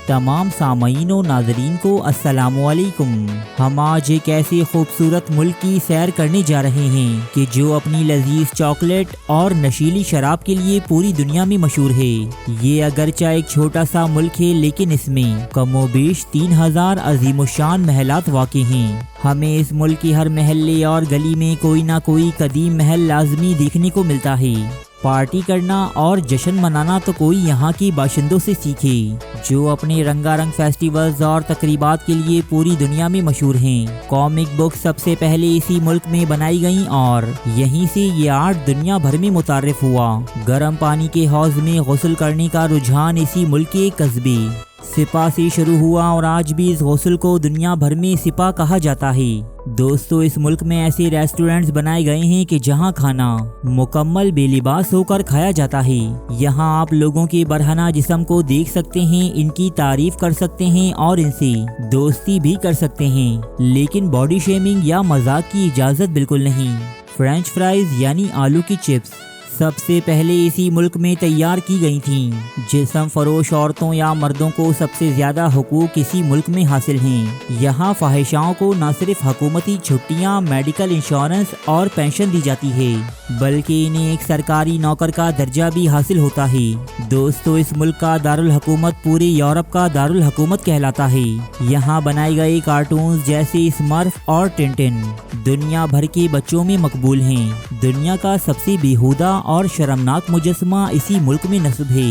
تمام سامعین و ناظرین کو السلام علیکم۔ ہم آج ایک ایسے خوبصورت ملک کی سیر کرنے جا رہے ہیں کہ جو اپنی لذیذ چاکلیٹ اور نشیلی شراب کے لیے پوری دنیا میں مشہور ہے۔ یہ اگرچہ ایک چھوٹا سا ملک ہے لیکن اس میں کم و بیش 3000 عظیم الشان محلات واقع ہیں۔ ہمیں اس ملک کی ہر محلے اور گلی میں کوئی نہ کوئی قدیم محل لازمی دیکھنے کو ملتا ہے۔ پارٹی کرنا اور جشن منانا تو کوئی یہاں کی باشندوں سے سیکھے جو اپنے رنگا رنگ فیسٹیولز اور تقریبات کے لیے پوری دنیا میں مشہور ہیں۔ کامک بکس سب سے پہلے اسی ملک میں بنائی گئیں اور یہیں سے یہ آرٹ دنیا بھر میں متعارف ہوا۔ گرم پانی کے حوض میں غسل کرنے کا رجحان اسی ملک کے قصبے سپا سے شروع ہوا اور آج بھی اس غسل کو دنیا بھر میں سپا کہا جاتا ہے۔ دوستو، اس ملک میں ایسے ریسٹورنٹس بنائے گئے ہیں کہ جہاں کھانا مکمل بے لباس ہو کر کھایا جاتا ہے۔ یہاں آپ لوگوں کے برہنہ جسم کو دیکھ سکتے ہیں، ان کی تعریف کر سکتے ہیں اور ان سے دوستی بھی کر سکتے ہیں، لیکن باڈی شیمنگ یا مذاق کی اجازت بالکل نہیں۔ فرینچ فرائز یعنی آلو کی چپس سب سے پہلے اسی ملک میں تیار کی گئی تھیں۔ جسم فروش عورتوں یا مردوں کو سب سے زیادہ حقوق اسی ملک میں حاصل ہیں۔ یہاں فاحشاؤں کو نہ صرف حکومتی چھٹیاں، میڈیکل انشورنس اور پینشن دی جاتی ہے بلکہ انہیں ایک سرکاری نوکر کا درجہ بھی حاصل ہوتا ہے۔ دوستو، اس ملک کا دارالحکومت پورے یورپ کا دارالحکومت کہلاتا ہے۔ یہاں بنائے گئے کارٹونز جیسے اسمرف اور ٹنٹن دنیا بھر کے بچوں میں مقبول ہیں۔ دنیا کا سب سے بیہودہ اور شرمناک مجسمہ اسی ملک میں نصب ہے،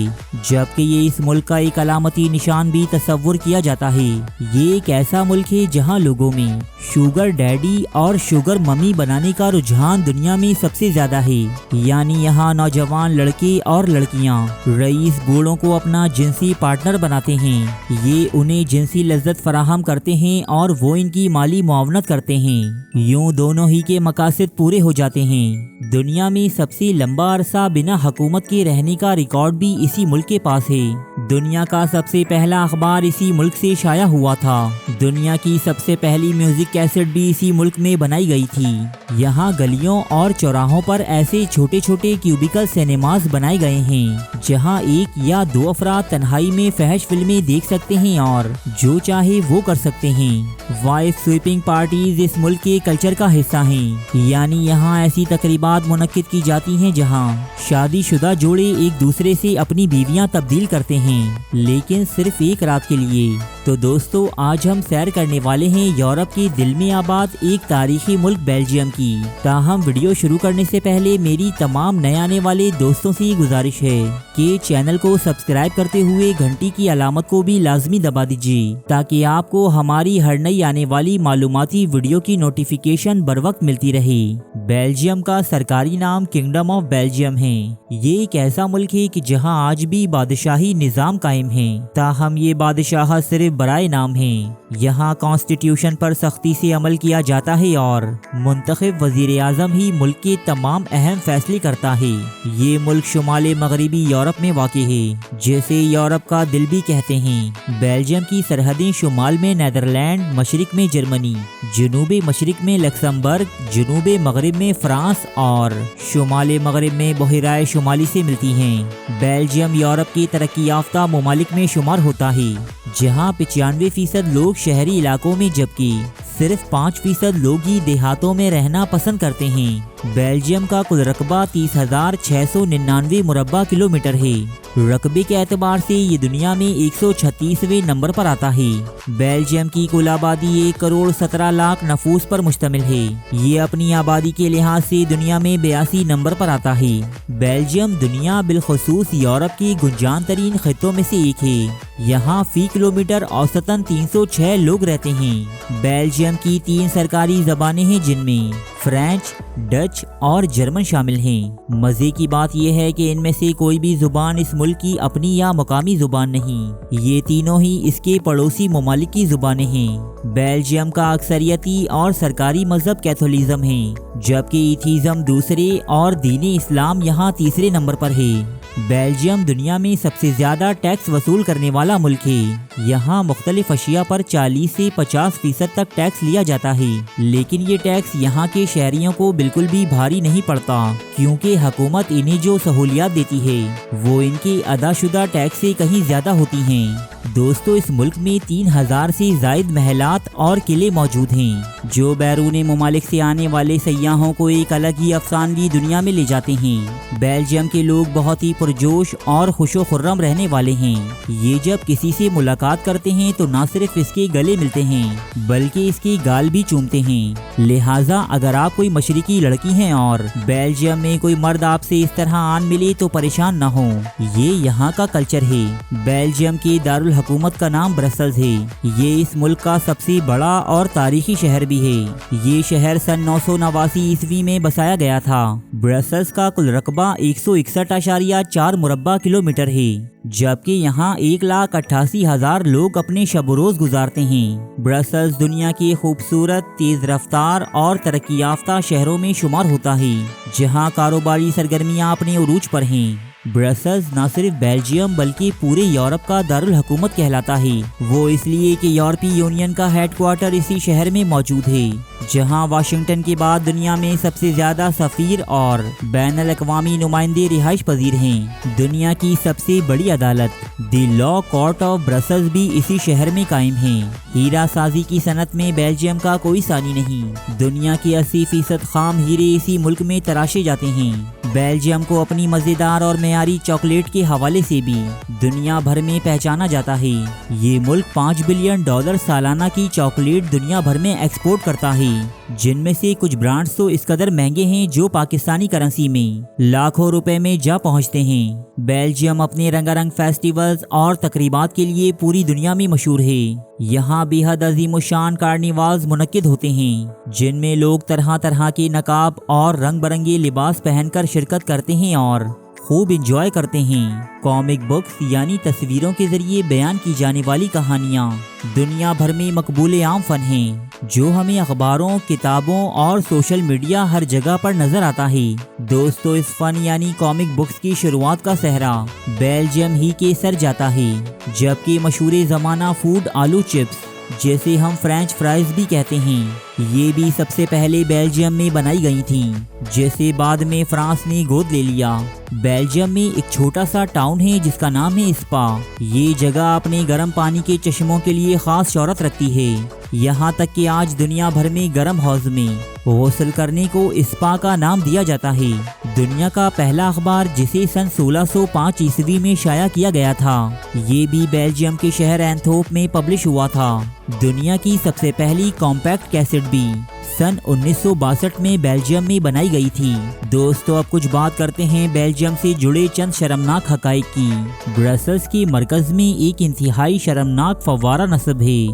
جبکہ یہ اس ملک کا ایک علامتی نشان بھی تصور کیا جاتا ہے۔ یہ ایک ایسا ملک ہے جہاں لوگوں میں شوگر ڈیڈی اور شوگر ممی بنانے کا رجحان دنیا میں سب سے زیادہ ہے، یعنی یہاں نوجوان لڑکے اور لڑکیاں رئیس بوڑھوں کو اپنا جنسی پارٹنر بناتے ہیں۔ یہ انہیں جنسی لذت فراہم کرتے ہیں اور وہ ان کی مالی معاونت کرتے ہیں۔ یوں دونوں ہی کے مقاصد پورے ہو جاتے ہیں۔ دنیا میں سب سے لمبا عرصہ بنا حکومت کے رہنے کا ریکارڈ بھی اسی ملک کے پاس ہے۔ دنیا کا سب سے پہلا اخبار اسی ملک سے شائع ہوا تھا۔ دنیا کی سب سے پہلی میوزک کیسٹ بھی اسی ملک میں بنائی گئی تھی۔ یہاں گلیوں اور چوراہوں پر ایسے چھوٹے چھوٹے کیوبیکل سینماز بنائے گئے ہیں جہاں ایک یا دو افراد تنہائی میں فحش فلمیں دیکھ سکتے ہیں اور جو چاہے وہ کر سکتے ہیں۔ وائف سویپنگ پارٹیز اس ملک کے کلچر کا حصہ ہیں، یعنی یہاں ایسی تقریبات منعقد کی جاتی ہیں جہاں شادی شدہ جوڑے ایک دوسرے سے اپنی بیویاں تبدیل کرتے ہیں، لیکن صرف ایک رات کے لیے۔ تو دوستو، آج ہم سیر کرنے والے ہیں یورپ کے دل میں آباد ایک تاریخی ملک بیلجیم کی۔ تاہم ویڈیو شروع کرنے سے پہلے میری تمام نئے آنے والے دوستوں سے یہ گزارش ہے کہ چینل کو سبسکرائب کرتے ہوئے گھنٹی کی علامت کو بھی لازمی دبا دیجیے تاکہ آپ کو ہماری ہر نئی آنے والی معلوماتی ویڈیو کی نوٹیفیکیشن بر وقت ملتی رہے۔ بیلجیم کا سرکاری نام کنگڈم آف بیلجیم ہے۔ یہ ایک ایسا ملک ہے کہ جہاں آج بھی بادشاہی نظام قائم ہے، تاہم یہ بادشاہ صرف برائے نام ہیں۔ یہاں کانسٹیٹیوشن پر سختی سے عمل کیا جاتا ہے اور منتخب وزیر اعظم ہی ملک کے تمام اہم فیصلے کرتا ہے۔ یہ ملک شمال مغربی یورپ میں واقع ہے، جسے یورپ کا دل بھی کہتے ہیں۔ بیلجیم کی سرحدیں شمال میں نیدرلینڈ، مشرق میں جرمنی، جنوب مشرق میں لکسمبرگ، جنوب مغرب میں فرانس اور شمال مغرب میں بحیرہ شمالی سے ملتی ہیں۔ بیلجیم یورپ کے ترقی یافتہ ممالک میں شمار ہوتا ہے، جہاں 95% لوگ شہری علاقوں میں جبکہ صرف 5% لوگ ہی دیہاتوں میں رہنا پسند کرتے ہیں۔ بیلجیم کا کل رقبہ 30,699 مربع کلومیٹر ہے۔ رقبے کے اعتبار سے یہ دنیا میں 136ویں نمبر پر آتا ہے۔ بیلجیم کی کل آبادی 1,17,00,000 نفوس پر مشتمل ہے۔ یہ اپنی آبادی کے لحاظ سے دنیا میں 82 نمبر پر آتا ہے۔ بیلجیم دنیا بالخصوص یورپ کی گنجان ترین خطوں میں سے ایک ہے۔ یہاں فی کلومیٹر اوسطاً 306 لوگ رہتے ہیں۔ بیلجیم کی 3 سرکاری زبانیں ہیں جن میں فرینچ، ڈچ اور جرمن شامل ہیں۔ مزے کی بات یہ ہے کہ ان میں سے کوئی بھی زبان اس ملک کی اپنی یا مقامی زبان نہیں، یہ تینوں ہی اس کے پڑوسی ممالک کی زبانیں ہیں۔ بیلجیم کا اکثریتی اور سرکاری مذہب کیتھولزم ہے، جبکہ ایتھیزم دوسرے اور دین اسلام یہاں تیسرے نمبر پر ہے۔ بیلجیم دنیا میں سب سے زیادہ ٹیکس وصول کرنے والا ملک ہے۔ یہاں مختلف اشیاء پر 40 سے 50% تک ٹیکس لیا جاتا ہے، لیکن یہ ٹیکس یہاں کے شہریوں کو بالکل بھی بھاری نہیں پڑتا، کیونکہ حکومت انہیں جو سہولیات دیتی ہے وہ ان کے ادا شدہ ٹیکس سے کہیں زیادہ ہوتی ہیں۔ دوستو، اس ملک میں 3000 سے زائد محلات اور قلعے موجود ہیں جو بیرون ممالک سے آنے والے سیاحوں کو ایک الگ ہی افسانوی دنیا میں لے جاتے ہیں۔ بیلجیم کے لوگ بہت ہی پرجوش اور خوش و خرم رہنے والے ہیں۔ یہ جب کسی سے ملاقات کرتے ہیں تو نہ صرف اس کے گلے ملتے ہیں بلکہ اس کی گال بھی چومتے ہیں۔ لہٰذا اگر آپ کوئی مشرقی لڑکی ہیں اور بیلجیم میں کوئی مرد آپ سے اس طرح آن ملے تو پریشان نہ ہوں، یہ یہاں کا کلچر ہے۔ بیلجیم کے دارالحکومت کا نام برسلز ہے۔ یہ اس ملک کا سب سے بڑا اور تاریخی شہر بھی ہے۔ یہ شہر سن 989 عیسوی میں بسایا گیا تھا۔ برسلز کا کل رقبہ 161.4 مربع کلومیٹر ہے، جبکہ یہاں 1,88,000 لوگ اپنے شب و روز گزارتے ہیں۔ برسلز دنیا کے خوبصورت، تیز رفتار اور ترقی یافتہ شہروں میں شمار ہوتا ہے، جہاں کاروباری سرگرمیاں اپنے عروج پر ہیں۔ برسلز نہ صرف بیلجیم بلکہ پورے یورپ کا دارالحکومت کہلاتا ہے۔ وہ اس لیے کہ یورپی یونین کا ہیڈ کوارٹر اسی شہر میں موجود ہے، جہاں واشنگٹن کے بعد دنیا میں سب سے زیادہ سفیر اور بین الاقوامی نمائندے رہائش پذیر ہیں۔ دنیا کی سب سے بڑی عدالت دی لا کورٹ آف برسلز بھی اسی شہر میں قائم ہے۔ ہیرا سازی کی صنعت میں بیلجیم کا کوئی ثانی نہیں۔ دنیا کے 80% خام ہیرے اسی ملک میں تراشے جاتے ہیں۔ بیلجیم کو اپنی مزیدار اور معیاری چاکلیٹ کے حوالے سے بھی دنیا بھر میں پہچانا جاتا ہے۔ یہ ملک $5 بلین سالانہ کی چاکلیٹ دنیا بھر میں ایکسپورٹ کرتا ہے، جن میں سے کچھ برانڈز تو اس قدر مہنگے ہیں جو پاکستانی کرنسی میں لاکھوں روپے میں جا پہنچتے ہیں۔ بیلجیم اپنے رنگا رنگ فیسٹیولز اور تقریبات کے لیے پوری دنیا میں مشہور ہے۔ یہاں بے حد عظیم الشان کارنیوالز منعقد ہوتے ہیں، جن میں لوگ طرح طرح کے نقاب اور رنگ برنگے لباس پہن کر شرکت کرتے ہیں اور خوب انجوائے کرتے ہیں۔ کامک بکس یعنی تصویروں کے ذریعے بیان کی جانے والی کہانیاں دنیا بھر میں مقبول عام فن ہیں، جو ہمیں اخباروں، کتابوں اور سوشل میڈیا ہر جگہ پر نظر آتا ہے۔ دوستو، اس فن یعنی کامک بکس کی شروعات کا صحرا بیلجیم ہی کے سر جاتا ہے، جبکہ مشہور زمانہ فوڈ آلو چپس، جیسے ہم فرینچ فرائز بھی کہتے ہیں، یہ بھی سب سے پہلے بیلجیم میں بنائی گئی تھیں، جیسے بعد میں فرانس نے گود لے لیا۔ بیلجیم میں ایک چھوٹا سا ٹاؤن ہے جس کا نام ہے اسپا۔ یہ جگہ اپنے گرم پانی کے چشموں کے لیے خاص شہرت رکھتی ہے، یہاں تک کہ آج دنیا بھر میں گرم حوض میں غسل کرنے کو اسپا کا نام دیا جاتا ہے۔ دنیا کا پہلا اخبار جسے سن 1605 عیسوی میں شائع کیا گیا تھا، یہ بھی بیلجیم کے شہر اینتھوپ میں پبلش ہوا تھا۔ دنیا کی سب سے پہلی کمپیکٹ کیسٹ بھی سن 1962 میں بیلجیم میں بنائی گئی تھی۔ دوستو، اب کچھ بات کرتے ہیں بیلجیم سے جڑے چند شرمناک حقائق کی۔ برسلز کے مرکز میں ایک انتہائی شرمناک فوارہ نصب ہے،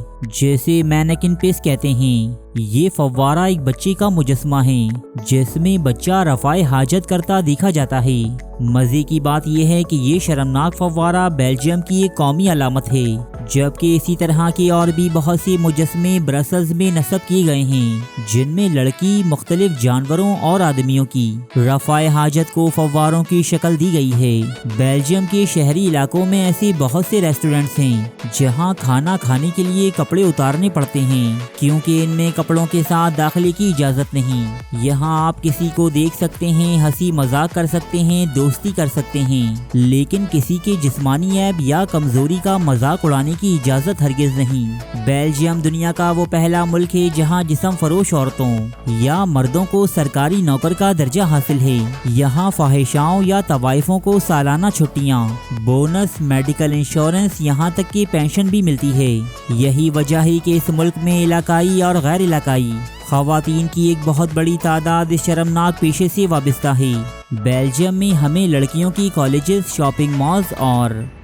جیسے مینیکن پیس کہتے ہیں۔ یہ فوارہ ایک بچے کا مجسمہ ہے جس میں بچہ رفع حاجت کرتا دیکھا جاتا ہے۔ مزے کی بات یہ ہے کہ یہ شرمناک فوارہ بیلجیم کی ایک قومی علامت ہے، جبکہ اسی طرح کے اور بھی بہت سے مجسمے برسلز میں نصب کیے گئے ہیں، جن میں لڑکی، مختلف جانوروں اور آدمیوں کی رفع حاجت کو فواروں کی شکل دی گئی ہے۔ بیلجیم کے شہری علاقوں میں ایسے بہت سے ریسٹورنٹس ہیں جہاں کھانا کھانے کے لیے کپڑے اتارنے پڑتے ہیں، کیونکہ ان میں کپڑوں کے ساتھ داخلے کی اجازت نہیں۔ یہاں آپ کسی کو دیکھ سکتے ہیں، ہنسی مذاق کر سکتے ہیں، دوستی کر سکتے ہیں، لیکن کسی کے جسمانی عیب یا کمزوری کا مذاق اڑانے کی اجازت ہرگز نہیں۔ بیلجیم دنیا کا وہ پہلا ملک ہے جہاں جسم فروش عورتوں یا مردوں کو سرکاری نوکر کا درجہ حاصل ہے۔ یہاں فاحشاؤں یا طوائفوں کو سالانہ چھٹیاں، بونس، میڈیکل انشورنس، یہاں تک کہ پینشن بھی ملتی ہے۔ یہی وجہ ہے کہ اس ملک میں علاقائی اور غیر علاقائی خواتین کی ایک بہت بڑی تعداد اس شرمناک پیشے سے وابستہ ہے۔ بیلجیم میں ہمیں لڑکیوں کی کالجز، شاپنگ مالز اور